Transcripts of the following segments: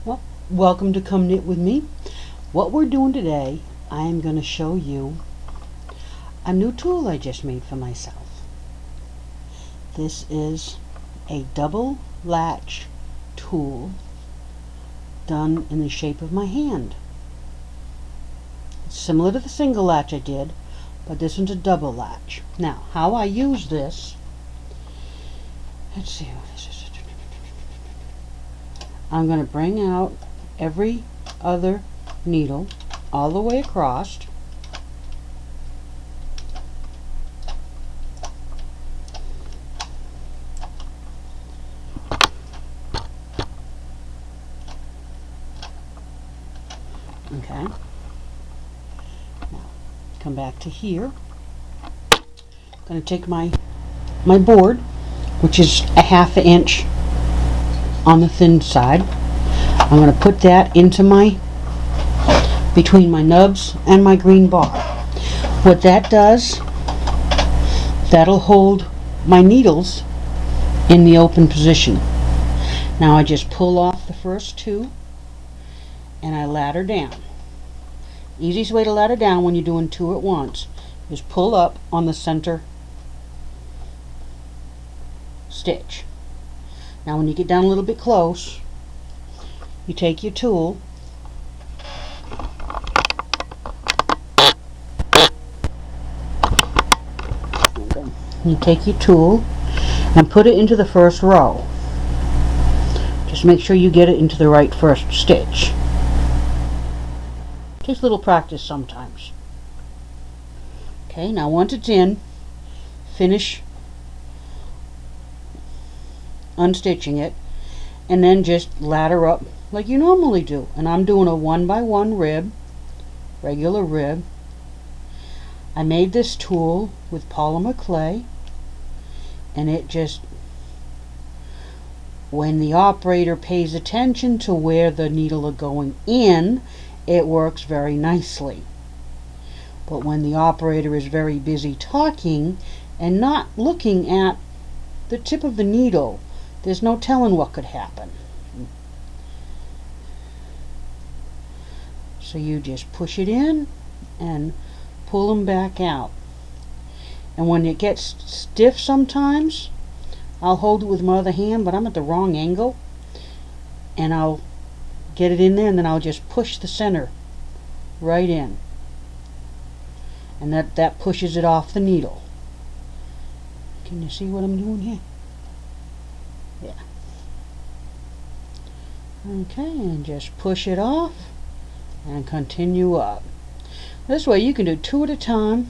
Well, welcome to Come Knit With Me. What we're doing today, I am going to show you a new tool I just made for myself. This is a double latch tool done in the shape of my hand. It's similar to the single latch I did, but this one's a double latch. Now, how I use this, let's see what this is. I'm going to bring out every other needle all the way across. Okay. Now, come back to here. I'm going to take my board, which is a 1/2 inch on the thin side. I'm going to put that into between my nubs and my green bar. What that does, that'll hold my needles in the open position. Now I just pull off the first two and I ladder down. Easiest way to ladder down when you're doing two at once is pull up on the center stitch. Now when you get down a little bit close, you take your tool and put it into the first row. Just make sure you get it into the right first stitch. Takes a little practice sometimes. Okay, now once it's in, finish unstitching it and then just ladder up like you normally do. And I'm doing a 1x1 rib, regular rib. I made this tool with polymer clay, and it just, when the operator pays attention to where the needle are going in, it works very nicely. But when the operator is very busy talking and not looking at the tip of the needle, there's no telling what could happen. So you just push it in and pull them back out. And when it gets stiff sometimes, I'll hold it with my other hand, but I'm at the wrong angle. And I'll get it in there and then I'll just push the center right in. And that pushes it off the needle. Can you see what I'm doing here? Yeah. Okay, and just push it off and continue up. This way you can do two at a time,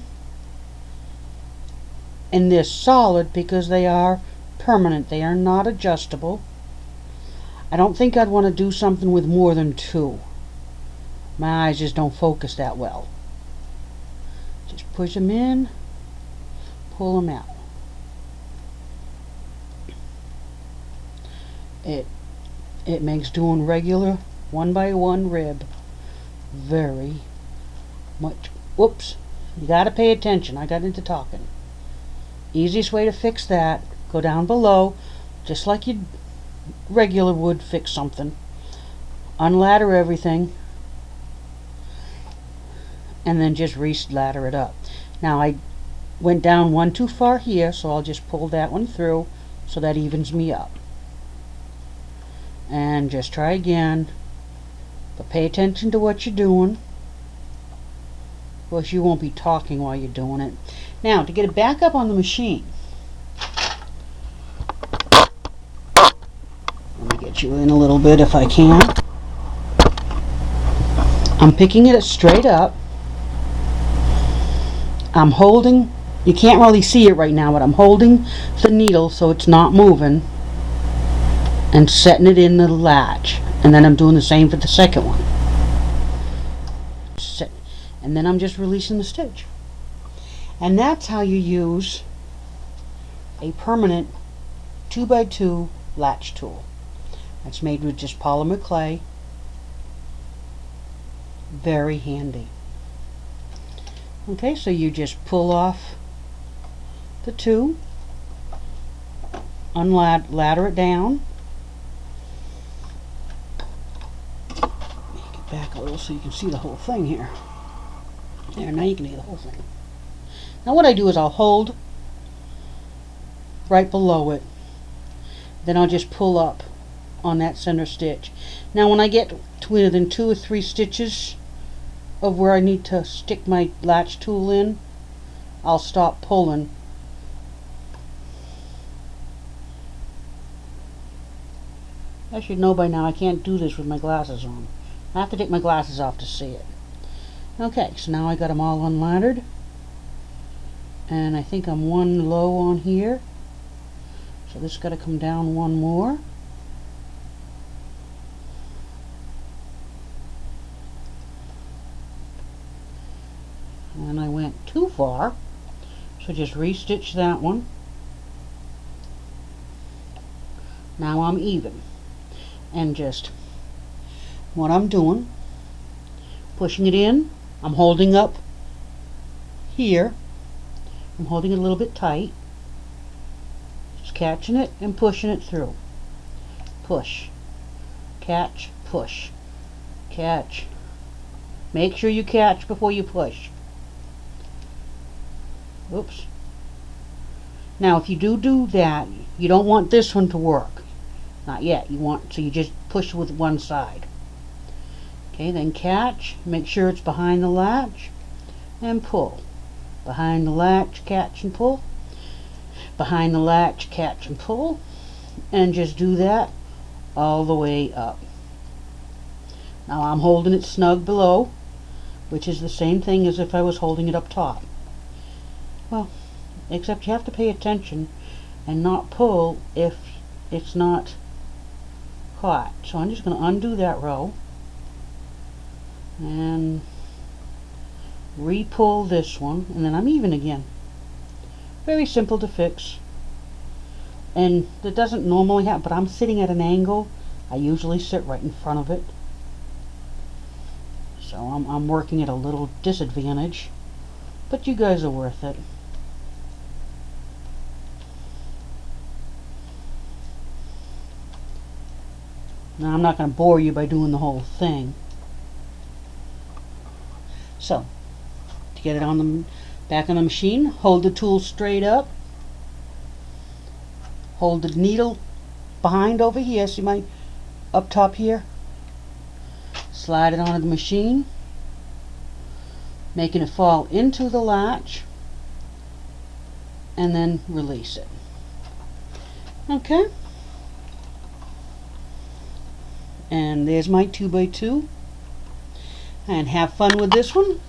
and they're solid because they are permanent. They are not adjustable. I don't think I'd want to do something with more than two. My eyes just don't focus that well. Just push them in, pull them out. It makes doing regular 1x1 rib very much. Whoops, you gotta pay attention. I got into talking. Easiest way to fix that, go down below just like you regular would fix something. Unladder everything and then just re-ladder it up. Now I went down one too far here, so I'll just pull that one through so that evens me up. And just try again, but pay attention to what you're doing. Of course, you won't be talking while you're doing it. Now, to get it back up on the machine, let me get you in a little bit if I can. I'm picking it straight up. I'm holding, you can't really see it right now, but I'm holding the needle so it's not moving and setting it in the latch. And then I'm doing the same for the second one. And then I'm just releasing the stitch. And that's how you use a permanent 2x2 latch tool. That's made with just polymer clay. Very handy. Okay, so you just pull off the two, ladder it down, a little so you can see the whole thing here. There, now you can see the whole thing. Now what I do is I'll hold right below it. Then I'll just pull up on that center stitch. Now when I get to within 2 or 3 stitches of where I need to stick my latch tool in, I'll stop pulling. I should know by now I can't do this with my glasses on. I have to take my glasses off to see it. Okay, so now I got them all unladdered. And I think I'm one low on here. So this got to come down one more. And I went too far. So just restitch that one. Now I'm even. And just what I'm doing, pushing it in, I'm holding up here. I'm holding it a little bit tight. Just catching it and pushing it through. Push. Catch. Push. Catch. Make sure you catch before you push. Oops. Now if you do that, you don't want this one to work. Not yet. So you just push with one side. Okay, then catch. Make sure it's behind the latch. And pull. Behind the latch, catch and pull. Behind the latch, catch and pull. And just do that all the way up. Now I'm holding it snug below, which is the same thing as if I was holding it up top. Well, except you have to pay attention and not pull if it's not caught. So I'm just going to undo that row and re-pull this one, and then I'm even again. Very simple to fix, and it doesn't normally happen, but I'm sitting at an angle. I usually sit right in front of it, so I'm working at a little disadvantage, but you guys are worth it. Now I'm not going to bore you by doing the whole thing. So, to get it on the back on the machine, hold the tool straight up. Hold the needle behind over here. See my up top here? Slide it onto the machine, making it fall into the latch, and then release it. Okay. And there's my 2x2. And have fun with this one.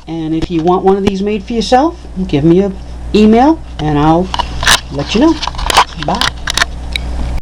And if you want one of these made for yourself, give me an email and I'll let you know. Bye.